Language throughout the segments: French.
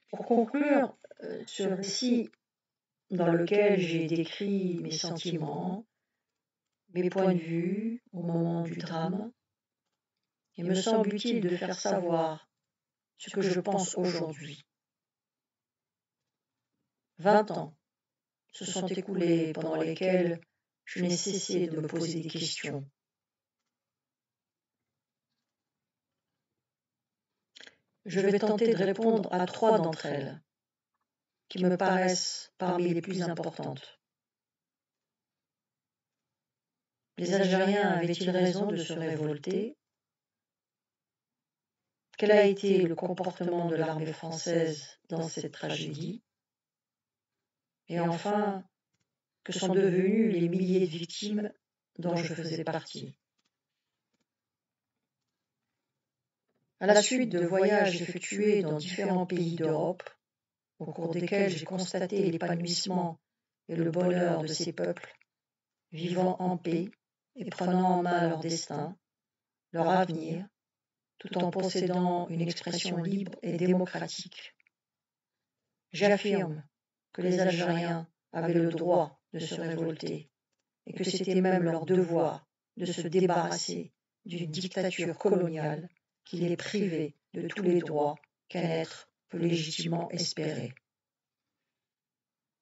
Pour conclure, ce récit dans lequel j'ai décrit mes sentiments, mes points de vue au moment du drame, il me semble utile de faire savoir ce que je pense aujourd'hui. 20 ans se sont écoulés pendant lesquels je n'ai cessé de me poser des questions. Je vais tenter de répondre à 3 d'entre elles, qui me paraissent parmi les plus importantes. Les Algériens avaient-ils raison de se révolter? Quel a été le comportement de l'armée française dans cette tragédie? Et enfin, que sont devenus les milliers de victimes dont je faisais partie? À la suite de voyages effectués dans différents pays d'Europe, au cours desquels j'ai constaté l'épanouissement et le bonheur de ces peuples, vivant en paix et prenant en main leur destin, leur avenir, tout en possédant une expression libre et démocratique. J'affirme que les Algériens avaient le droit de se révolter et que c'était même leur devoir de se débarrasser d'une dictature coloniale qui les privait de tous les droits qu'un être peut légitimement espérer.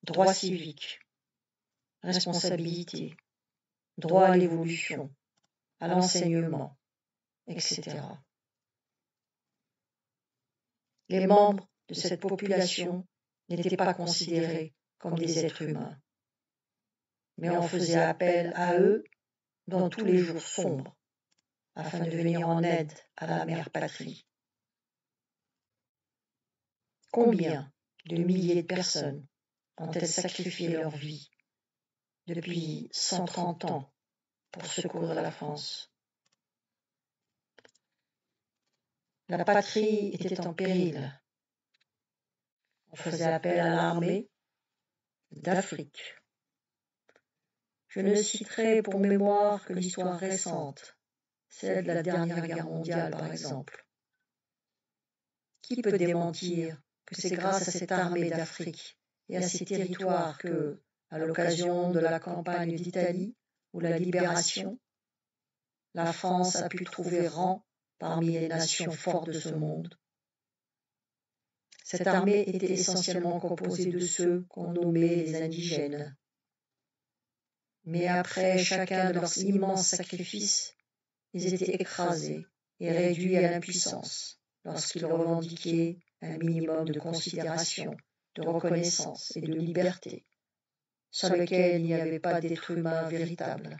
Droits civiques, responsabilité, droit à l'évolution, à l'enseignement, etc. Les membres de cette population n'étaient pas considérés comme des êtres humains, mais on faisait appel à eux dans tous les jours sombres, afin de venir en aide à la mère patrie. Combien de milliers de personnes ont-elles sacrifié leur vie depuis 130 ans pour secourir la France? La patrie était en péril. On faisait appel à l'armée d'Afrique. Je ne citerai pour mémoire que l'histoire récente, celle de la dernière guerre mondiale par exemple. Qui peut démentir que c'est grâce à cette armée d'Afrique et à ces territoires que, à l'occasion de la campagne d'Italie ou la Libération, la France a pu trouver rang parmi les nations fortes de ce monde? Cette armée était essentiellement composée de ceux qu'on nommait les indigènes. Mais après chacun de leurs immenses sacrifices, ils étaient écrasés et réduits à l'impuissance lorsqu'ils revendiquaient un minimum de considération, de reconnaissance et de liberté, sans lequel il n'y avait pas d'être humain véritable.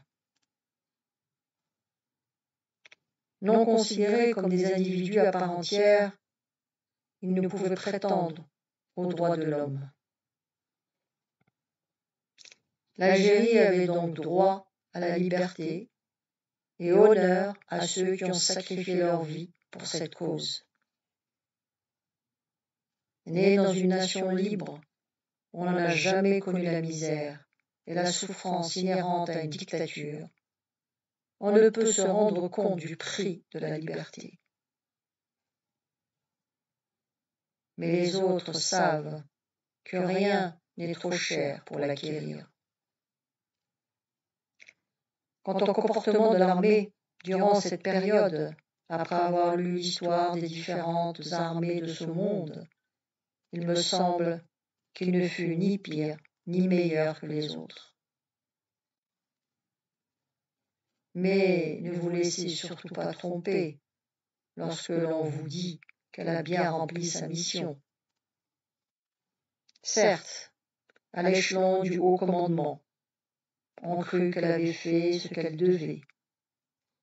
Non considérés comme des individus à part entière, ils ne pouvaient prétendre aux droits de l'homme. L'Algérie avait donc droit à la liberté et honneur à ceux qui ont sacrifié leur vie pour cette cause. Né dans une nation libre, on n'a jamais connu la misère et la souffrance inhérente à une dictature. On ne peut se rendre compte du prix de la liberté. Mais les autres savent que rien n'est trop cher pour l'acquérir. Quant au comportement de l'armée durant cette période, après avoir lu l'histoire des différentes armées de ce monde, il me semble qu'il ne fut ni pire ni meilleur que les autres. Mais ne vous laissez surtout pas tromper lorsque l'on vous dit qu'elle a bien rempli sa mission. Certes, à l'échelon du haut commandement, on crut qu'elle avait fait ce qu'elle devait,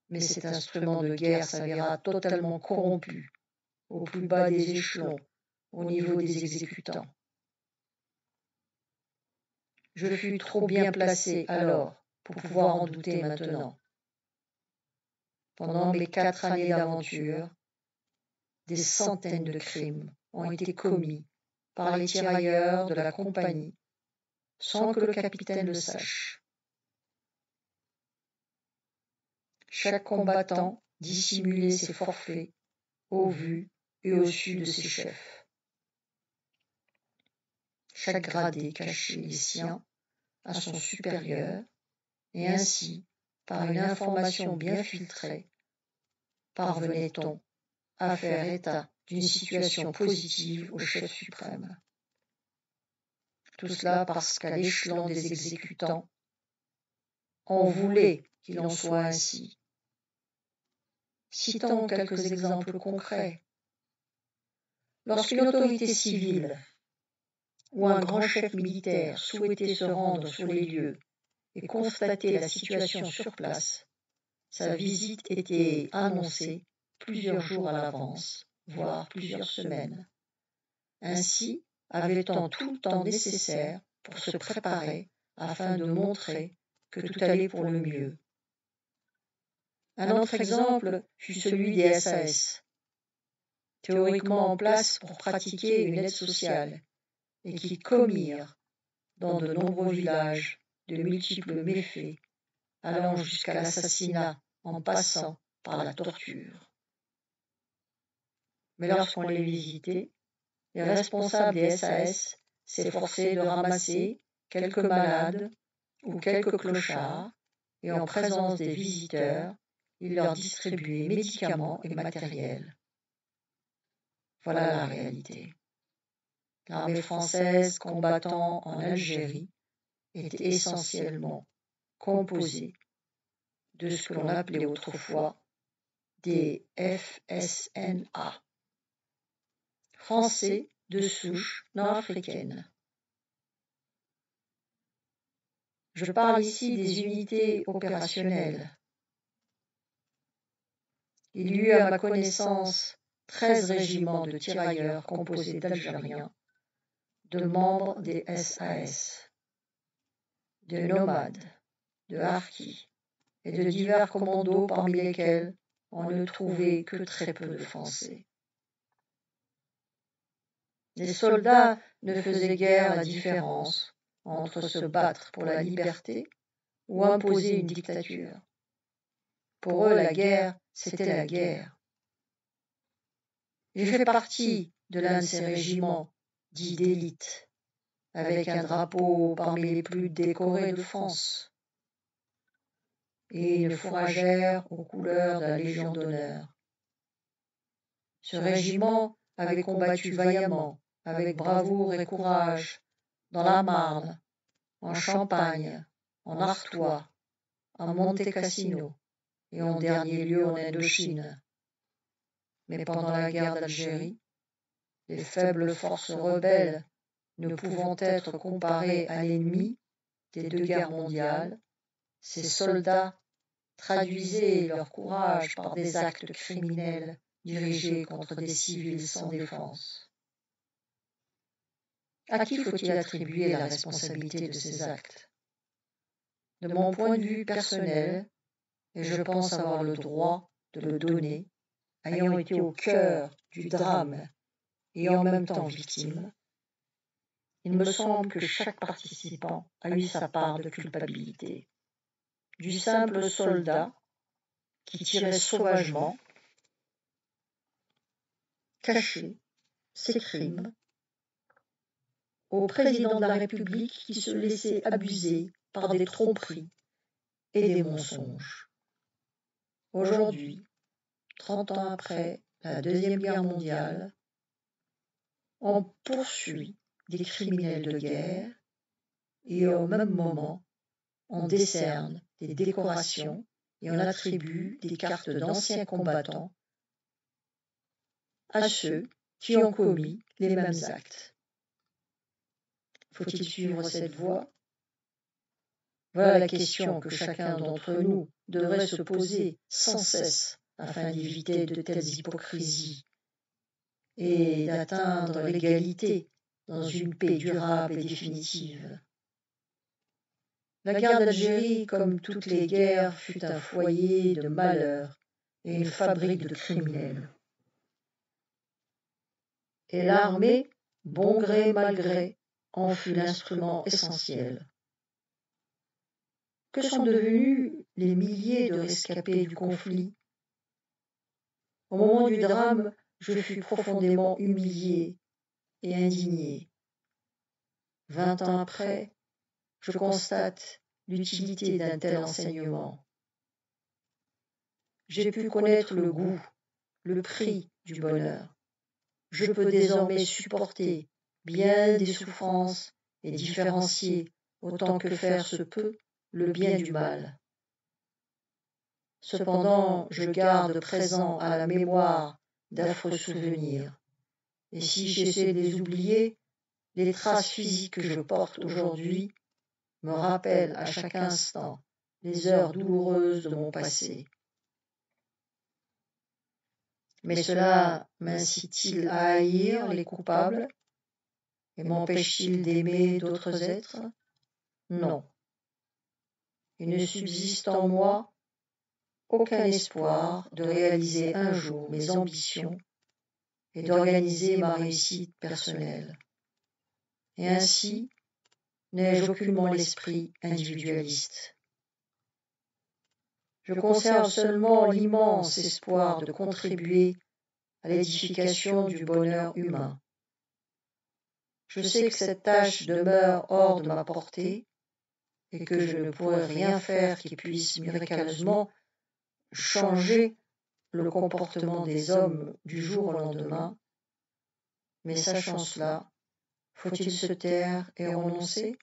mais cet instrument de guerre s'avéra totalement corrompu au plus bas des échelons, au niveau des exécutants. Je fus trop bien placé alors pour pouvoir en douter maintenant. Pendant mes 4 années d'aventure, des centaines de crimes ont été commis par les tirailleurs de la compagnie, sans que le capitaine le sache. Chaque combattant dissimulait ses forfaits au vu et au su de ses chefs. chaque gradé cachait les siens à son supérieur, et ainsi, par une information bien filtrée, parvenait-on à faire état d'une situation positive au chef suprême. Tout cela parce qu'à l'échelon des exécutants, on voulait qu'il en soit ainsi. Citons quelques exemples concrets. Lorsqu'une autorité civile ou un grand chef militaire souhaitait se rendre sur les lieux et constater la situation sur place, sa visite était annoncée plusieurs jours à l'avance, voire plusieurs semaines. Ainsi, avait-on tout le temps nécessaire pour se préparer afin de montrer que tout allait pour le mieux. Un autre exemple fut celui des SAS, théoriquement en place pour pratiquer une aide sociale, et qui commirent, dans de nombreux villages, de multiples méfaits, allant jusqu'à l'assassinat en passant par la torture. Mais lorsqu'on les visitait, les responsables des SAS s'efforçaient de ramasser quelques malades ou quelques clochards, et en présence des visiteurs, ils leur distribuaient médicaments et matériel. Voilà la réalité. L'armée française combattant en Algérie était essentiellement composée de ce que l'on appelait autrefois des FSNA, Français de souche nord-africaine. Je parle ici des unités opérationnelles. Il y eut à ma connaissance 13 régiments de tirailleurs composés d'Algériens, de membres des SAS, de nomades, de harkis et de divers commandos parmi lesquels on ne trouvait que très peu de Français. Les soldats ne faisaient guère la différence entre se battre pour la liberté ou imposer une dictature. Pour eux, la guerre, c'était la guerre. J'ai fait partie de l'un de ces régiments dits d'élite, avec un drapeau parmi les plus décorés de France, et une fourragère aux couleurs de la Légion d'honneur. Ce régiment avait combattu vaillamment, avec bravoure et courage, dans la Marne, en Champagne, en Artois, en Monte Cassino et en dernier lieu en Indochine. Mais pendant la guerre d'Algérie, les faibles forces rebelles, ne pouvant être comparées à l'ennemi des deux guerres mondiales, ces soldats traduisaient leur courage par des actes criminels dirigés contre des civils sans défense. À qui faut-il attribuer la responsabilité de ces actes? De mon point de vue personnel, et je pense avoir le droit de le donner, ayant été au cœur du drame et en même temps victime, il me semble que chaque participant a eu sa part de culpabilité. Du simple soldat qui tirait sauvagement, caché ses crimes, au président de la République qui se laissait abuser par des tromperies et des mensonges. Aujourd'hui, 30 ans après la Deuxième Guerre mondiale, on poursuit des criminels de guerre et au même moment, on décerne des décorations et on attribue des cartes d'anciens combattants à ceux qui ont commis les mêmes actes. Faut-il suivre cette voie? Voilà la question que chacun d'entre nous devrait se poser sans cesse afin d'éviter de telles hypocrisies et d'atteindre l'égalité dans une paix durable et définitive. La guerre d'Algérie, comme toutes les guerres, fut un foyer de malheur et une fabrique de criminels. Et l'armée, bon gré mal gré, en fut l'instrument essentiel. Que sont devenus les milliers de rescapés du conflit? Au moment du drame, je fus profondément humilié et indigné. 20 ans après, je constate l'utilité d'un tel enseignement. J'ai pu connaître le goût, le prix du bonheur. Je peux désormais supporter bien des souffrances et différencier, autant que faire se peut, le bien du mal. Cependant, je garde présent à la mémoire d'affreux souvenirs, et si j'essaie de les oublier, les traces physiques que je porte aujourd'hui me rappellent à chaque instant les heures douloureuses de mon passé. Mais cela m'incite-t-il à haïr les coupables et m'empêche-t-il d'aimer d'autres êtres? Non. Il ne subsiste en moi aucun espoir de réaliser un jour mes ambitions et d'organiser ma réussite personnelle. Et ainsi, n'ai-je aucunement l'esprit individualiste. Je conserve seulement l'immense espoir de contribuer à l'édification du bonheur humain. Je sais que cette tâche demeure hors de ma portée et que je ne pourrai rien faire qui puisse miraculeusement changer le comportement des hommes du jour au lendemain, mais sachant cela, faut-il se taire et renoncer?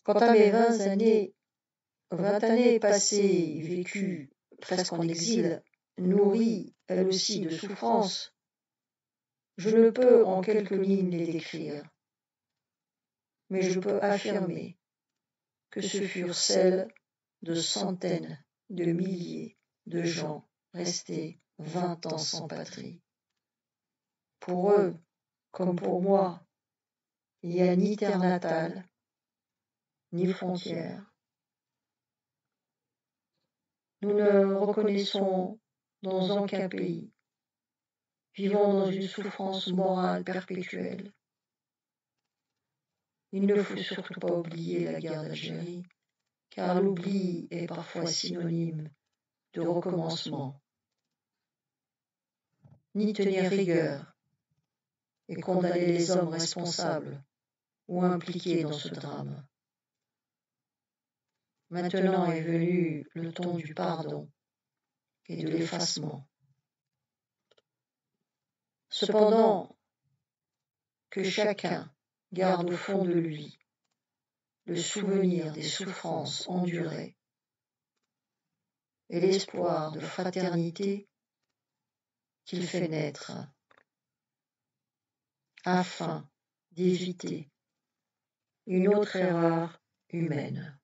Quant à mes 20 années passées, vécues presque en exil, nourries elles aussi de souffrances, je ne peux en quelques lignes les décrire, mais je peux affirmer que ce furent celles de centaines de milliers de gens restés 20 ans sans patrie. Pour eux, comme pour moi, il n'y a ni terre natale, ni frontières. Nous ne reconnaissons dans aucun pays, vivons dans une souffrance morale perpétuelle. Il ne faut surtout pas oublier la guerre d'Algérie, car l'oubli est parfois synonyme de recommencement. Ni tenir rigueur et condamner les hommes responsables ou impliqués dans ce drame. Maintenant est venu le temps du pardon et de l'effacement. Cependant, que chacun garde au fond de lui le souvenir des souffrances endurées et l'espoir de fraternité qu'il fait naître, afin d'éviter une autre erreur humaine.